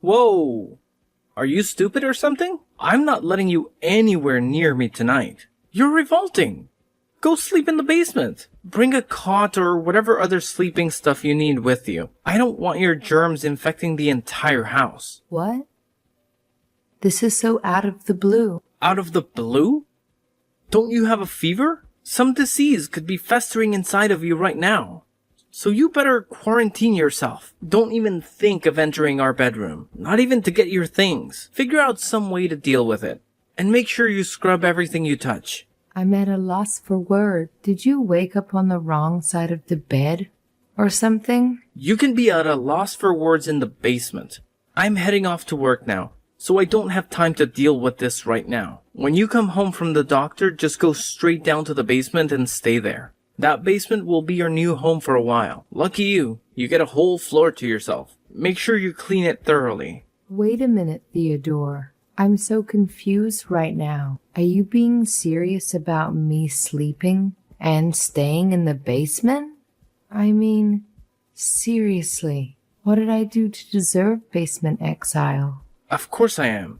Whoa! Are you stupid or something? I'm not letting you anywhere near me tonight. You're revolting. Go sleep in the basement. Bring a cot or whatever other sleeping stuff you need with you. I don't want your germs infecting the entire house. What? This is so out of the blue. Out of the blue? Don't you have a fever? Some disease could be festering inside of you right now. So you better quarantine yourself. Don't even think of entering our bedroom. Not even to get your things. Figure out some way to deal with it. And make sure you scrub everything you touch. I'm at a loss for words. Did you wake up on the wrong side of the bed? Or something? You can be at a loss for words in the basement. I'm heading off to work now, so I don't have time to deal with this right now. When you come home from the doctor, just go straight down to the basement and stay there. That basement will be your new home for a while. Lucky you, you get a whole floor to yourself. Make sure you clean it thoroughly. Wait a minute, Theodore. I'm so confused right now. Are you being serious about me sleeping and staying in the basement? I mean, seriously, what did I do to deserve basement exile? Of course I am.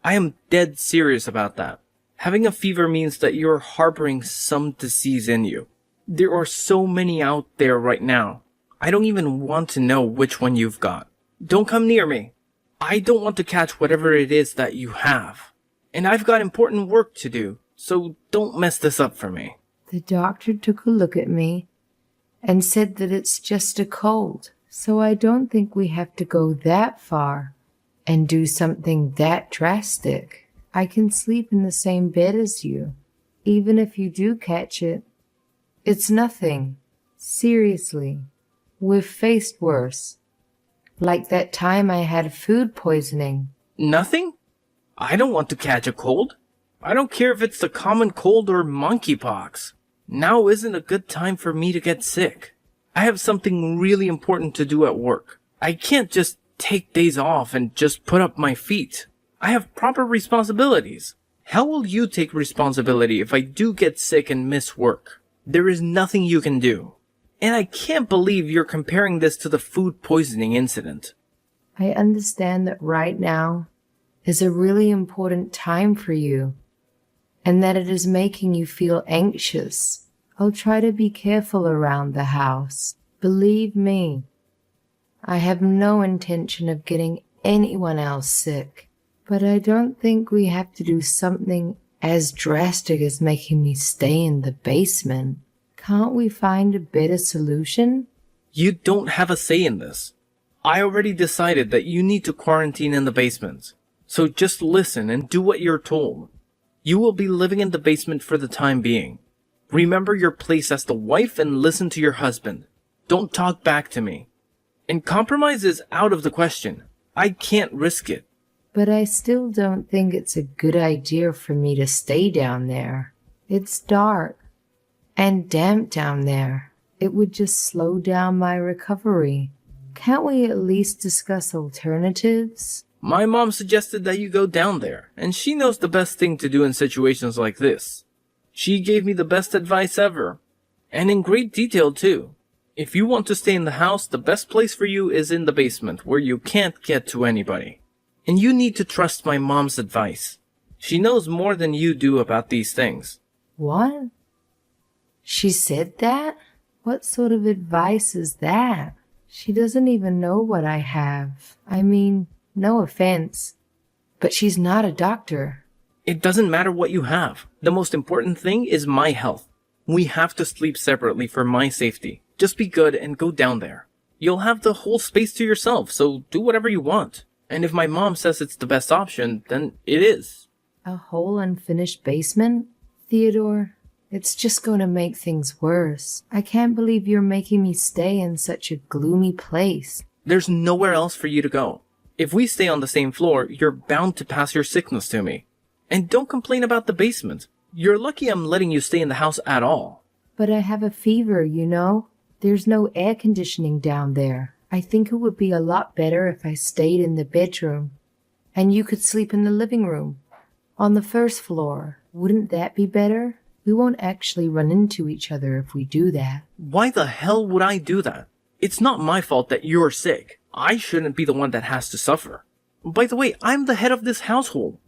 I am dead serious about that. Having a fever means that you're harboring some disease in you. There are so many out there right now. I don't even want to know which one you've got. Don't come near me. I don't want to catch whatever it is that you have. And I've got important work to do, so don't mess this up for me. The doctor took a look at me and said that it's just a cold, so I don't think we have to go that far and do something that drastic. I can sleep in the same bed as you. Even if you do catch it, it's nothing. Seriously, we've faced worse. Like that time I had food poisoning. Nothing? I don't want to catch a cold. I don't care if it's the common cold or monkeypox. Now isn't a good time for me to get sick. I have something really important to do at work. I can't just take days off and just put up my feet. I have proper responsibilities. How will you take responsibility if I do get sick and miss work? There is nothing you can do. And I can't believe you're comparing this to the food poisoning incident. I understand that right now is a really important time for you, and that it is making you feel anxious. I'll try to be careful around the house. Believe me, I have no intention of getting anyone else sick, but I don't think we have to do something as drastic as making me stay in the basement. Can't we find a better solution? You don't have a say in this. I already decided that you need to quarantine in the basement. So just listen and do what you're told. You will be living in the basement for the time being. Remember your place as the wife and listen to your husband. Don't talk back to me. And compromise is out of the question. I can't risk it. But I still don't think it's a good idea for me to stay down there. It's dark and damp down there. It would just slow down my recovery. Can't we at least discuss alternatives? My mom suggested that you go down there, and she knows the best thing to do in situations like this. She gave me the best advice ever, and in great detail too. If you want to stay in the house, the best place for you is in the basement, where you can't get to anybody. And you need to trust my mom's advice. She knows more than you do about these things. What? She said that? What sort of advice is that? She doesn't even know what I have. I mean, no offense, but she's not a doctor. It doesn't matter what you have. The most important thing is my health. We have to sleep separately for my safety. Just be good and go down there. You'll have the whole space to yourself, so do whatever you want. And if my mom says it's the best option, then it is. A whole unfinished basement? Theodore, it's just going to make things worse. I can't believe you're making me stay in such a gloomy place. There's nowhere else for you to go. If we stay on the same floor, you're bound to pass your sickness to me. And don't complain about the basement. You're lucky I'm letting you stay in the house at all. But I have a fever, you know. There's no air conditioning down there. I think it would be a lot better if I stayed in the bedroom. And you could sleep in the living room. On the first floor. Wouldn't that be better? We won't actually run into each other if we do that. Why the hell would I do that? It's not my fault that you're sick. I shouldn't be the one that has to suffer. By the way, I'm the head of this household.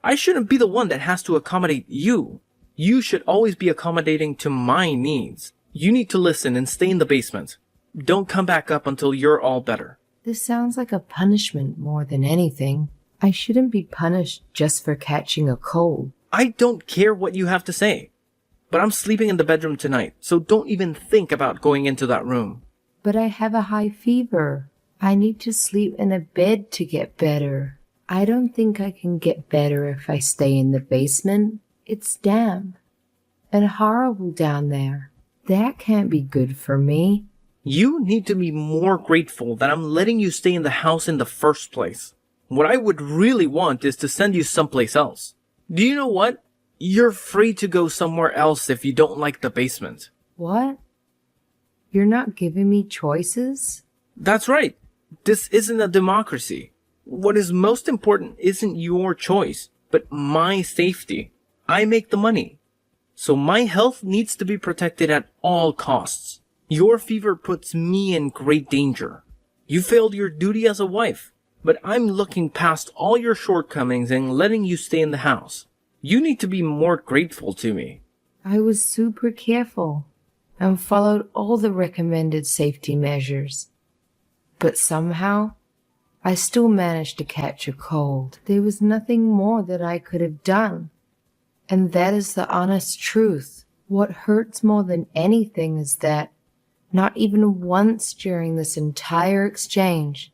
I shouldn't be the one that has to accommodate you. You should always be accommodating to my needs. You need to listen and stay in the basement. Don't come back up until you're all better. This sounds like a punishment more than anything. I shouldn't be punished just for catching a cold. I don't care what you have to say. But I'm sleeping in the bedroom tonight, so don't even think about going into that room. But I have a high fever. I need to sleep in a bed to get better. I don't think I can get better if I stay in the basement. It's damp and horrible down there. That can't be good for me. You need to be more grateful that I'm letting you stay in the house in the first place. What I would really want is to send you someplace else. Do you know what? You're free to go somewhere else if you don't like the basement. What? You're not giving me choices? That's right. This isn't a democracy. What is most important isn't your choice, but my safety. I make the money. So my health needs to be protected at all costs. Your fever puts me in great danger. You failed your duty as a wife, but I'm looking past all your shortcomings and letting you stay in the house. You need to be more grateful to me. I was super careful and followed all the recommended safety measures. But somehow, I still managed to catch a cold. There was nothing more that I could have done. And that is the honest truth. What hurts more than anything is that not even once during this entire exchange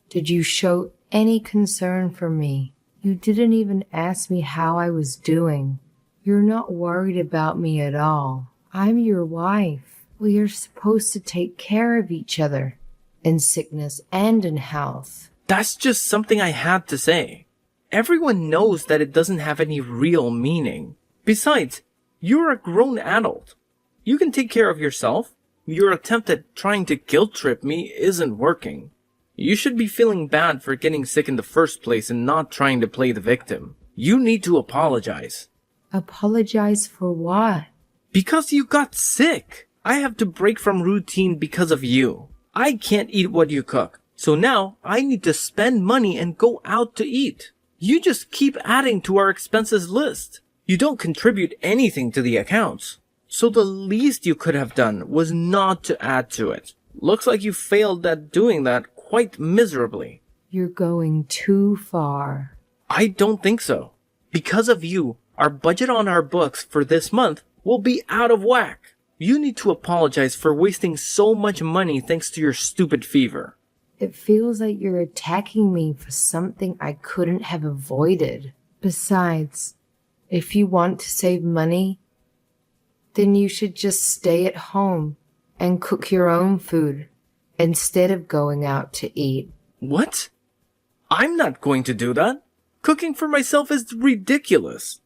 did you show any concern for me. You didn't even ask me how I was doing. You're not worried about me at all. I'm your wife. We are supposed to take care of each other in sickness and in health. That's just something I had to say. Everyone knows that it doesn't have any real meaning. Besides, you're a grown adult. You can take care of yourself. Your attempt at trying to guilt trip me isn't working. You should be feeling bad for getting sick in the first place and not trying to play the victim. You need to apologize. Apologize for what? Because you got sick. I have to break from routine because of you. I can't eat what you cook. So now I need to spend money and go out to eat. You just keep adding to our expenses list. You don't contribute anything to the accounts. So the least you could have done was not to add to it. Looks like you failed at doing that quite miserably. You're going too far. I don't think so. Because of you, our budget on our books for this month will be out of whack. You need to apologize for wasting so much money thanks to your stupid fever. It feels like you're attacking me for something I couldn't have avoided. Besides, if you want to save money, then you should just stay at home and cook your own food instead of going out to eat. What? I'm not going to do that. Cooking for myself is ridiculous.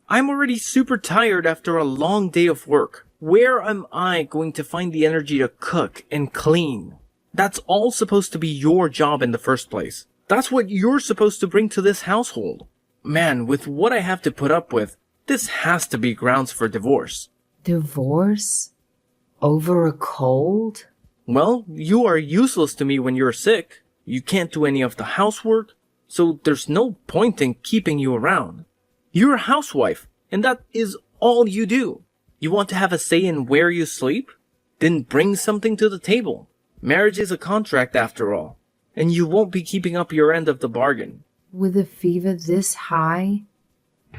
I'm already super tired after a long day of work. Where am I going to find the energy to cook and clean? That's all supposed to be your job in the first place. That's what you're supposed to bring to this household. Man, with what I have to put up with, this has to be grounds for divorce. Divorce? Over a cold? Well, you are useless to me when you're sick. You can't do any of the housework, so there's no point in keeping you around. You're a housewife, and that is all you do. You want to have a say in where you sleep? Then bring something to the table. Marriage is a contract after all, and you won't be keeping up your end of the bargain. With a fever this high,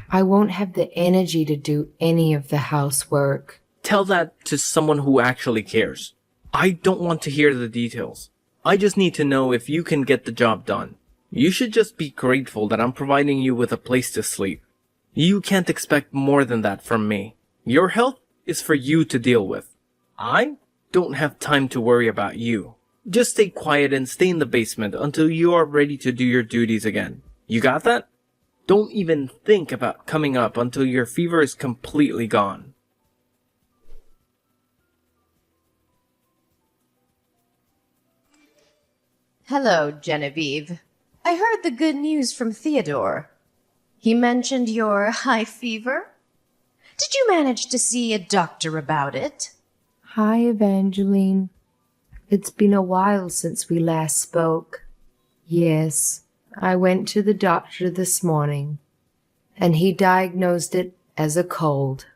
I won't have the energy to do any of the housework. Tell that to someone who actually cares. I don't want to hear the details. I just need to know if you can get the job done. You should just be grateful that I'm providing you with a place to sleep. You can't expect more than that from me. Your health is for you to deal with. I don't have time to worry about you. Just stay quiet and stay in the basement until you are ready to do your duties again. You got that? Don't even think about coming up until your fever is completely gone. Hello, Genevieve. I heard the good news from Theodore. He mentioned your high fever. Did you manage to see a doctor about it? Hi, Evangeline. It's been a while since we last spoke. Yes, I went to the doctor this morning, and he diagnosed it as a cold.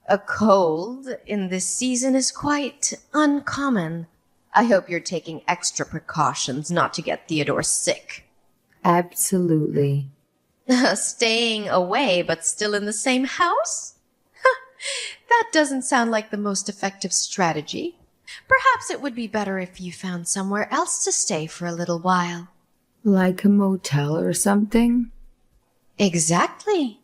A cold in this season is quite uncommon. I hope you're taking extra precautions not to get Theodore sick. Absolutely. Staying away but still in the same house? That doesn't sound like the most effective strategy. Perhaps it would be better if you found somewhere else to stay for a little while. Like a motel or something? Exactly.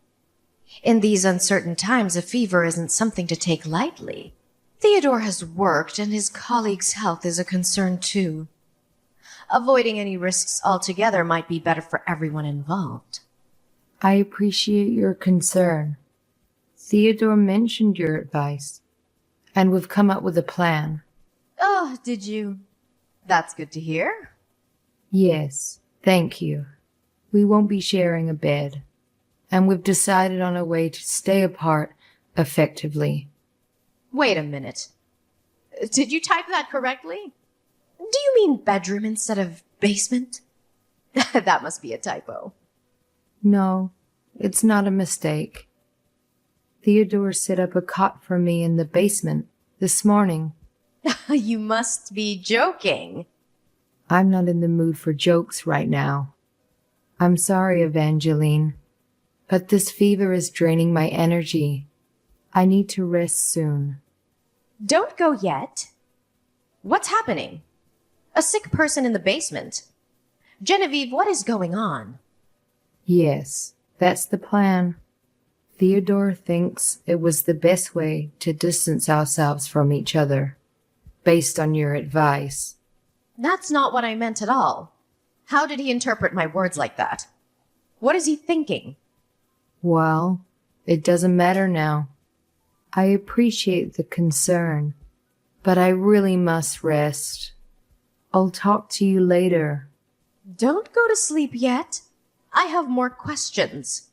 In these uncertain times, a fever isn't something to take lightly. Theodore has worked, and his colleagues' health is a concern too. Avoiding any risks altogether might be better for everyone involved. I appreciate your concern. Theodore mentioned your advice, and we've come up with a plan. Oh, did you? That's good to hear. Yes, thank you. We won't be sharing a bed, and we've decided on a way to stay apart effectively. Wait a minute. Did you type that correctly? Do you mean bedroom instead of basement? That must be a typo. No, it's not a mistake. Theodore set up a cot for me in the basement this morning. You must be joking. I'm not in the mood for jokes right now. I'm sorry, Evangeline, but this fever is draining my energy. I need to rest soon. Don't go yet. What's happening? A sick person in the basement. Genevieve, what is going on? Yes, that's the plan. Theodore thinks it was the best way to distance ourselves from each other, based on your advice. That's not what I meant at all. How did he interpret my words like that? What is he thinking? Well, it doesn't matter now. I appreciate the concern, but I really must rest. I'll talk to you later. Don't go to sleep yet. I have more questions.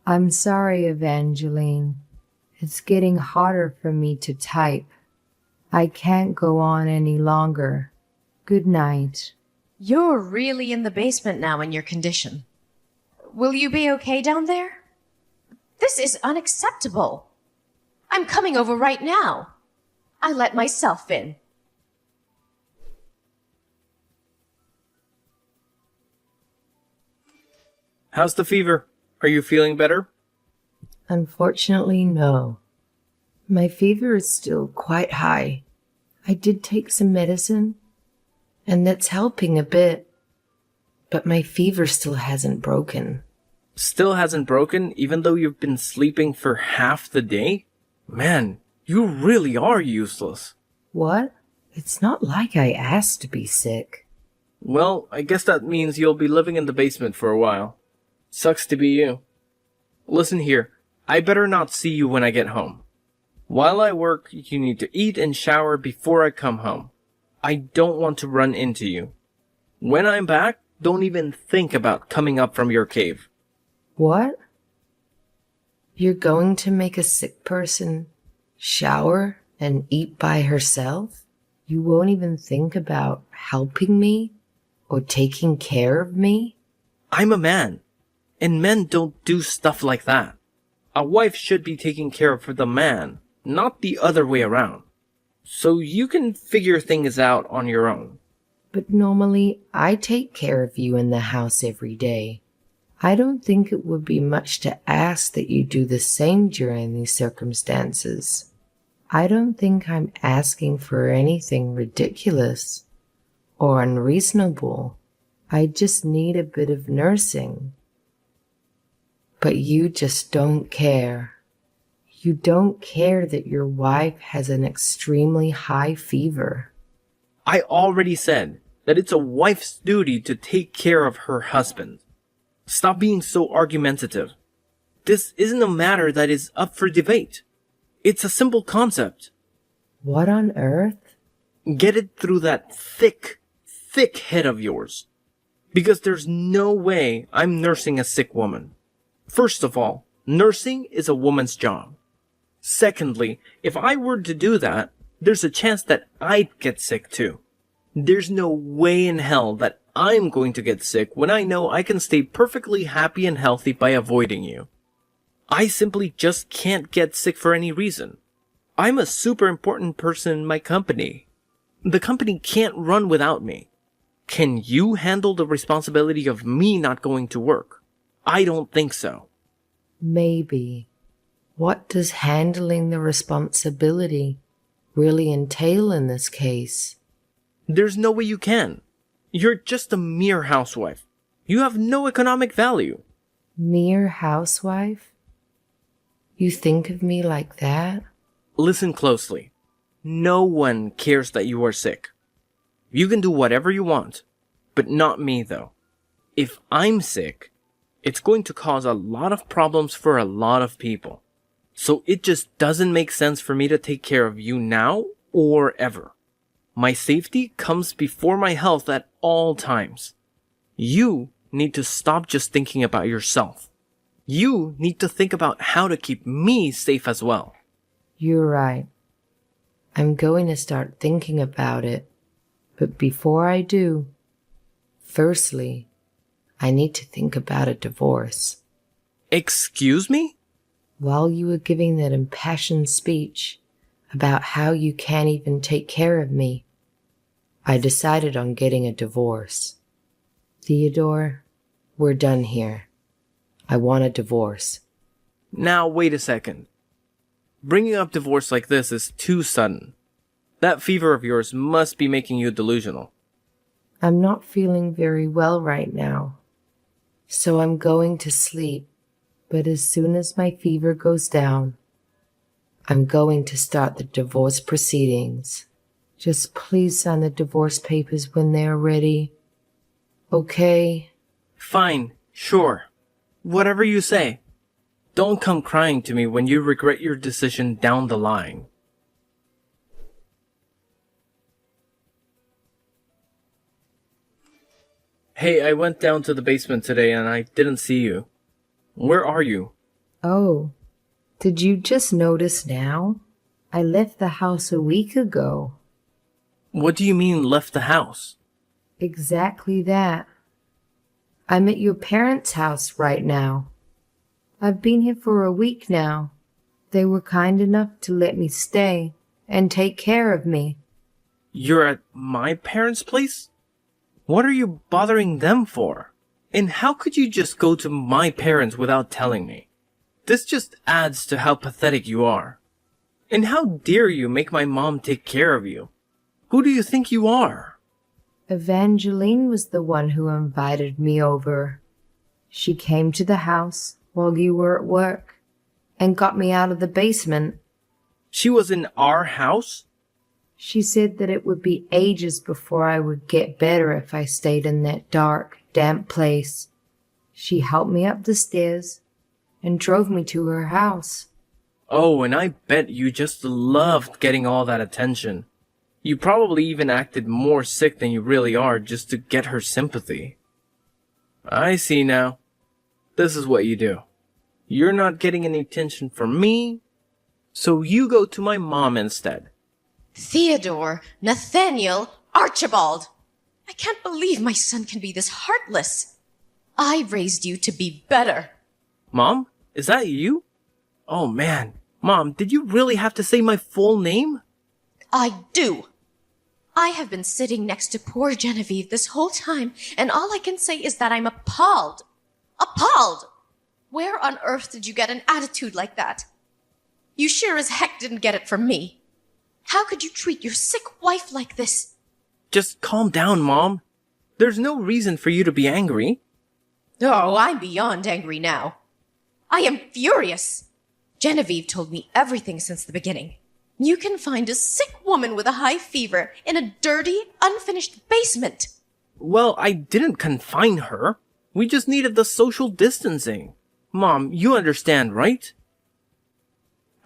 I'm sorry, Evangeline. It's getting harder for me to type. I can't go on any longer. Good night. You're really in the basement now in your condition. Will you be okay down there? This is unacceptable. I'm coming over right now. I let myself in. How's the fever? Are you feeling better? Unfortunately, no. My fever is still quite high. I did take some medicine, and that's helping a bit. But my fever still hasn't broken. Still hasn't broken even though you've been sleeping for half the day? Man, you really are useless. What? It's not like I asked to be sick. Well, I guess that means you'll be living in the basement for a while. Sucks to be you. Listen here, I better not see you when I get home. While I work, you need to eat and shower before I come home. I don't want to run into you. When I'm back, don't even think about coming up from your cave. What? You're going to make a sick person shower and eat by herself? You won't even think about helping me or taking care of me? I'm a man, and men don't do stuff like that. A wife should be taking care of the man, not the other way around. So you can figure things out on your own. But normally I take care of you in the house every day. I don't think it would be much to ask that you do the same during these circumstances. I don't think I'm asking for anything ridiculous or unreasonable. I just need a bit of nursing. But you just don't care. You don't care that your wife has an extremely high fever. I already said that it's a wife's duty to take care of her husband. Stop being so argumentative. This isn't a matter that is up for debate. It's a simple concept. What on earth? Get it through that thick head of yours. Because there's no way I'm nursing a sick woman. First of all, nursing is a woman's job. Secondly, if I were to do that, there's a chance that I'd get sick too. There's no way in hell that I'm going to get sick when I know I can stay perfectly happy and healthy by avoiding you. I simply just can't get sick for any reason. I'm a super important person in my company. The company can't run without me. Can you handle the responsibility of me not going to work? I don't think so. Maybe. What does handling the responsibility really entail in this case? There's no way you can. You're just a mere housewife. You have no economic value. Mere housewife? You think of me like that? Listen closely. No one cares that you are sick. You can do whatever you want, but not me though. If I'm sick, it's going to cause a lot of problems for a lot of people. So it just doesn't make sense for me to take care of you now or ever. My safety comes before my health at all times. You need to stop just thinking about yourself. You need to think about how to keep me safe as well. You're right. I'm going to start thinking about it. But before I do, firstly, I need to think about a divorce. Excuse me? While you were giving that impassioned speech about how you can't even take care of me, I decided on getting a divorce. Theodore, we're done here. I want a divorce. Now, wait a second. Bringing up divorce like this is too sudden. That fever of yours must be making you delusional. I'm not feeling very well right now, so I'm going to sleep. But as soon as my fever goes down, I'm going to start the divorce proceedings. Just please sign the divorce papers when they're ready. Okay? Fine, sure. Whatever you say. Don't come crying to me when you regret your decision down the line. Hey, I went down to the basement today and I didn't see you. Where are you? Oh, did you just notice now? I left the house a week ago. What do you mean left the house? Exactly that. I'm at your parents' house right now. I've been here for a week now. They were kind enough to let me stay and take care of me. You're at my parents' place? What are you bothering them for? And how could you just go to my parents without telling me? This just adds to how pathetic you are. And how dare you make my mom take care of you? Who do you think you are? Evangeline was the one who invited me over. She came to the house while you were at work and got me out of the basement. She was in our house? She said that it would be ages before I would get better if I stayed in that dark, damp place. She helped me up the stairs and drove me to her house. Oh, and I bet you just loved getting all that attention. You probably even acted more sick than you really are just to get her sympathy. I see now. This is what you do. You're not getting any attention from me, so you go to my mom instead. Theodore, Nathaniel, Archibald! I can't believe my son can be this heartless. I raised you to be better. Mom, is that you? Oh man, Mom, did you really have to say my full name? I do. I have been sitting next to poor Genevieve this whole time, and all I can say is that I'm appalled. Appalled! Where on earth did you get an attitude like that? You sure as heck didn't get it from me. How could you treat your sick wife like this? Just calm down, Mom. There's no reason for you to be angry. Oh, I'm beyond angry now. I am furious. Genevieve told me everything since the beginning. You can find a sick woman with a high fever in a dirty, unfinished basement. Well, I didn't confine her. We just needed the social distancing. Mom, you understand, right?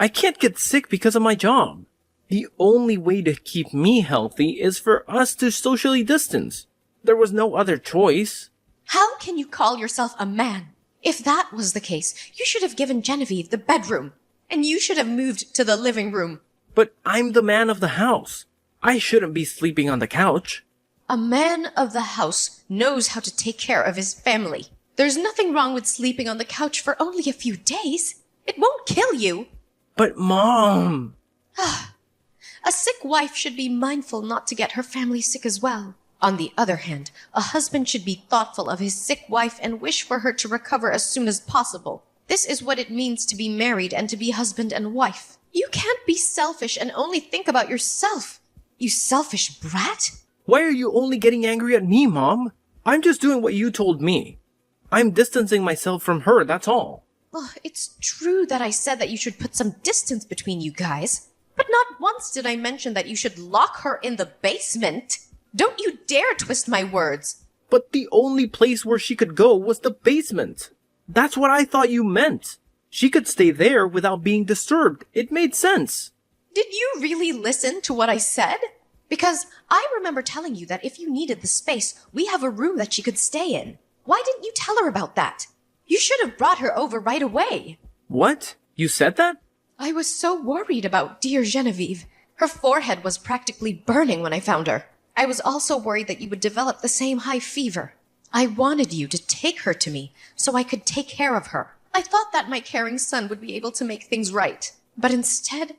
I can't get sick because of my job. The only way to keep me healthy is for us to socially distance. There was no other choice. How can you call yourself a man? If that was the case, you should have given Genevieve the bedroom, and you should have moved to the living room. But I'm the man of the house. I shouldn't be sleeping on the couch. A man of the house knows how to take care of his family. There's nothing wrong with sleeping on the couch for only a few days. It won't kill you. But Mom... A sick wife should be mindful not to get her family sick as well. On the other hand, a husband should be thoughtful of his sick wife and wish for her to recover as soon as possible. This is what it means to be married and to be husband and wife. You can't be selfish and only think about yourself. You selfish brat. Why are you only getting angry at me, Mom? I'm just doing what you told me. I'm distancing myself from her, that's all. Well, it's true that I said that you should put some distance between you guys. But not once did I mention that you should lock her in the basement. Don't you dare twist my words. But the only place where she could go was the basement. That's what I thought you meant. She could stay there without being disturbed. It made sense. Did you really listen to what I said? Because I remember telling you that if you needed the space, we have a room that she could stay in. Why didn't you tell her about that? You should have brought her over right away. What? You said that? I was so worried about dear Genevieve. Her forehead was practically burning when I found her. I was also worried that you would develop the same high fever. I wanted you to take her to me so I could take care of her. I thought that my caring son would be able to make things right. But instead,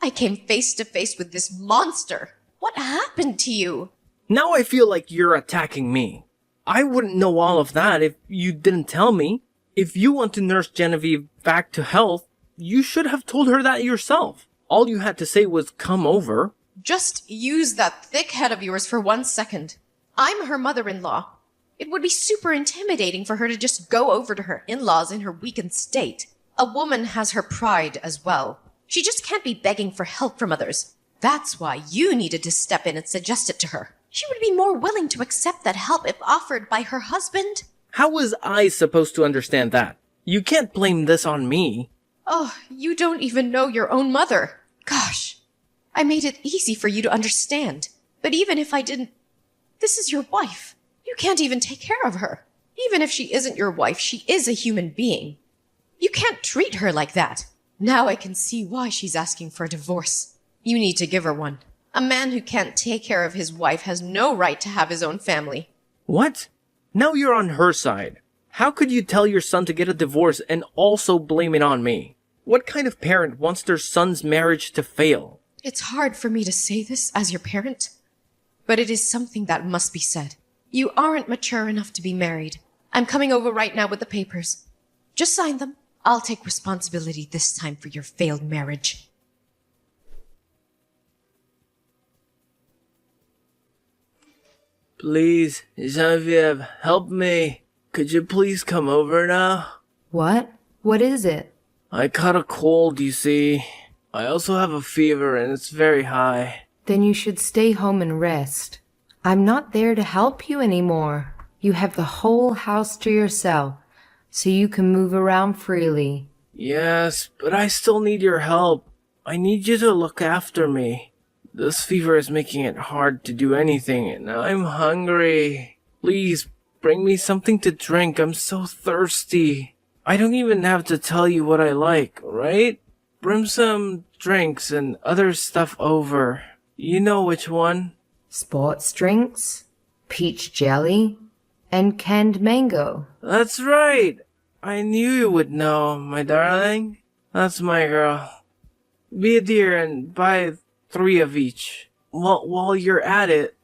I came face to face with this monster. What happened to you? Now I feel like you're attacking me. I wouldn't know all of that if you didn't tell me. If you want to nurse Genevieve back to health, you should have told her that yourself. All you had to say was come over. Just use that thick head of yours for 1 second. I'm her mother-in-law. It would be super intimidating for her to just go over to her in-laws in her weakened state. A woman has her pride as well. She just can't be begging for help from others. That's why you needed to step in and suggest it to her. She would be more willing to accept that help if offered by her husband. How was I supposed to understand that? You can't blame this on me. Oh, you don't even know your own mother. Gosh, I made it easy for you to understand. But even if I didn't, this is your wife. You can't even take care of her. Even if she isn't your wife, she is a human being. You can't treat her like that. Now I can see why she's asking for a divorce. You need to give her one. A man who can't take care of his wife has no right to have his own family. What? Now you're on her side. How could you tell your son to get a divorce and also blame it on me? What kind of parent wants their son's marriage to fail? It's hard for me to say this as your parent, but it is something that must be said. You aren't mature enough to be married. I'm coming over right now with the papers. Just sign them. I'll take responsibility this time for your failed marriage. Please, Genevieve, help me. Could you please come over now? What? What is it? I caught a cold, you see. I also have a fever and it's very high. Then you should stay home and rest. I'm not there to help you anymore. You have the whole house to yourself, so you can move around freely. Yes, but I still need your help. I need you to look after me. This fever is making it hard to do anything, and I'm hungry. Please, bring me something to drink. I'm so thirsty. I don't even have to tell you what I like, right? Bring some drinks and other stuff over. You know which one. Sports drinks, peach jelly, and canned mango. That's right. I knew you would know, my darling. That's my girl. Be a dear and buy 3 of each. While you're at it,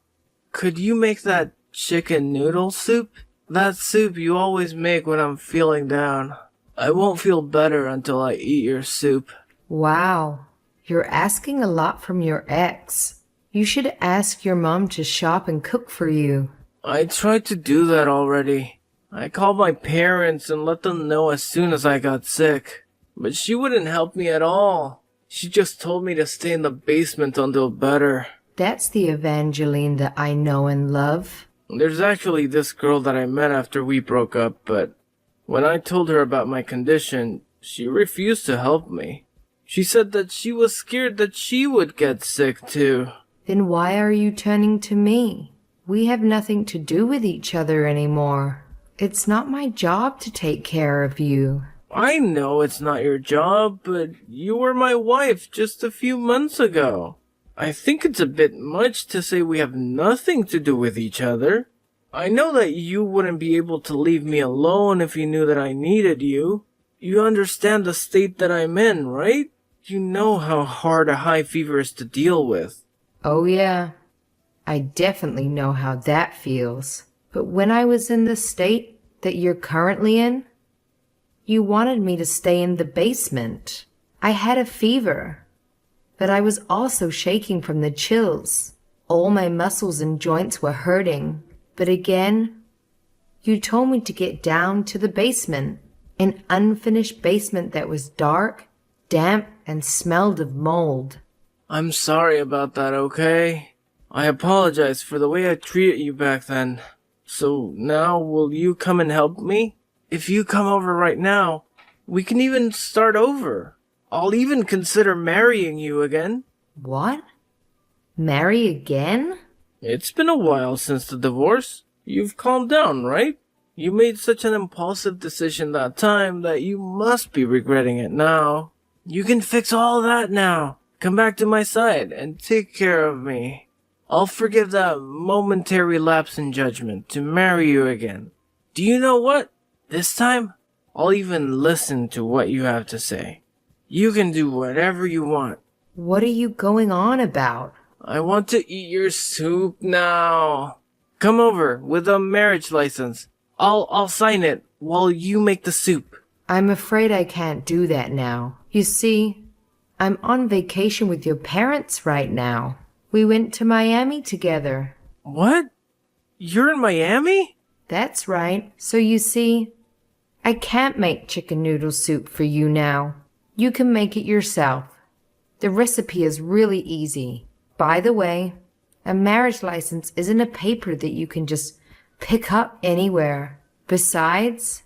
could you make that chicken noodle soup? That soup you always make when I'm feeling down. I won't feel better until I eat your soup. Wow, you're asking a lot from your ex. You should ask your mom to shop and cook for you. I tried to do that already. I called my parents and let them know as soon as I got sick. But she wouldn't help me at all. She just told me to stay in the basement until better. That's the Evangeline that I know and love. There's actually this girl that I met after we broke up, but when I told her about my condition, she refused to help me. She said that she was scared that she would get sick too. Then why are you turning to me? We have nothing to do with each other anymore. It's not my job to take care of you. I know it's not your job, but you were my wife just a few months ago. I think it's a bit much to say we have nothing to do with each other. I know that you wouldn't be able to leave me alone if you knew that I needed you. You understand the state that I'm in, right? You know how hard a high fever is to deal with. Oh yeah, I definitely know how that feels. But when I was in the state that you're currently in, you wanted me to stay in the basement. I had a fever, but I was also shaking from the chills. All my muscles and joints were hurting. But again, you told me to get down to the basement, an unfinished basement that was dark, damp, and smelled of mold. I'm sorry about that, okay? I apologize for the way I treated you back then. So now will you come and help me? If you come over right now, we can even start over. I'll even consider marrying you again. What? Marry again? It's been a while since the divorce. You've calmed down, right? You made such an impulsive decision that time that you must be regretting it now. You can fix all that now. Come back to my side and take care of me. I'll forgive that momentary lapse in judgment to marry you again. Do you know what? This time, I'll even listen to what you have to say. You can do whatever you want. What are you going on about? I want to eat your soup now. Come over with a marriage license. I'll sign it while you make the soup. I'm afraid I can't do that now. You see, I'm on vacation with your parents right now. We went to Miami together. What? You're in Miami? That's right. So you see, I can't make chicken noodle soup for you now. You can make it yourself. The recipe is really easy. By the way, a marriage license isn't a paper that you can just pick up anywhere. Besides,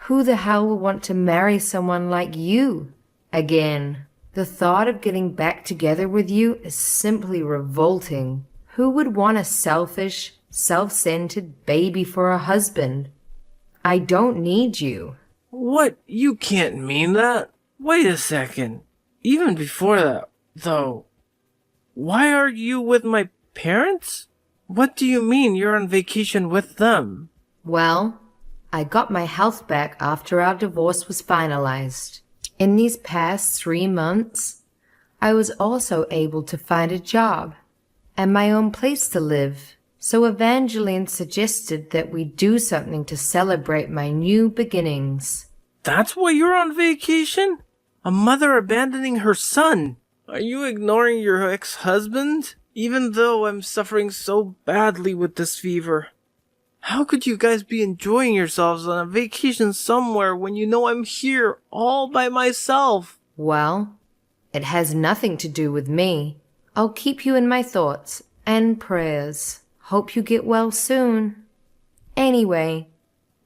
who the hell will want to marry someone like you again? The thought of getting back together with you is simply revolting. Who would want a selfish, self-centered baby for a husband? I don't need you. What? You can't mean that. Wait a second. Even before that, though, why are you with my parents? What do you mean you're on vacation with them? Well, I got my health back after our divorce was finalized. In these past 3 months, I was also able to find a job and my own place to live. So Evangeline suggested that we do something to celebrate my new beginnings. That's why you're on vacation? A mother abandoning her son. Are you ignoring your ex-husband? Even though I'm suffering so badly with this fever. How could you guys be enjoying yourselves on a vacation somewhere when you know I'm here all by myself? Well, it has nothing to do with me. I'll keep you in my thoughts and prayers. Hope you get well soon. Anyway,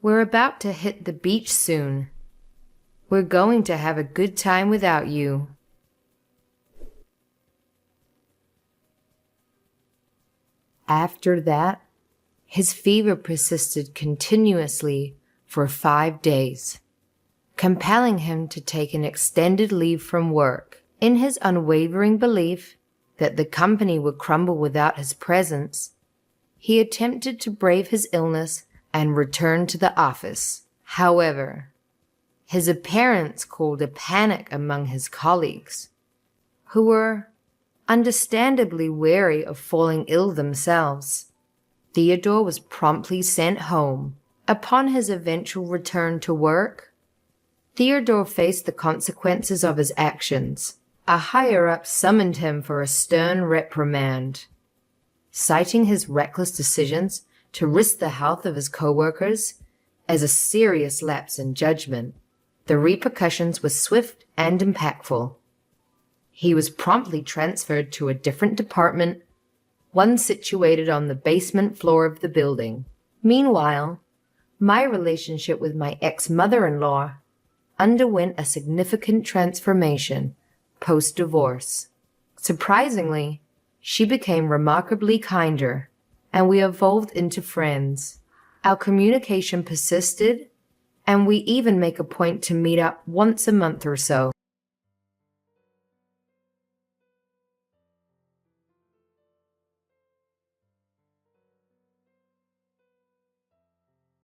we're about to hit the beach soon. We're going to have a good time without you. After that, his fever persisted continuously for 5 days, compelling him to take an extended leave from work. In his unwavering belief that the company would crumble without his presence, he attempted to brave his illness and return to the office. However, his appearance caused a panic among his colleagues, who were understandably wary of falling ill themselves. Theodore was promptly sent home. Upon his eventual return to work, Theodore faced the consequences of his actions. A higher-up summoned him for a stern reprimand, citing his reckless decisions to risk the health of his co-workers as a serious lapse in judgment. The repercussions were swift and impactful. He was promptly transferred to a different department, one situated on the basement floor of the building. Meanwhile, my relationship with my ex-mother-in-law underwent a significant transformation post-divorce. Surprisingly, she became remarkably kinder, and we evolved into friends. Our communication persisted, and we even make a point to meet up once a month or so.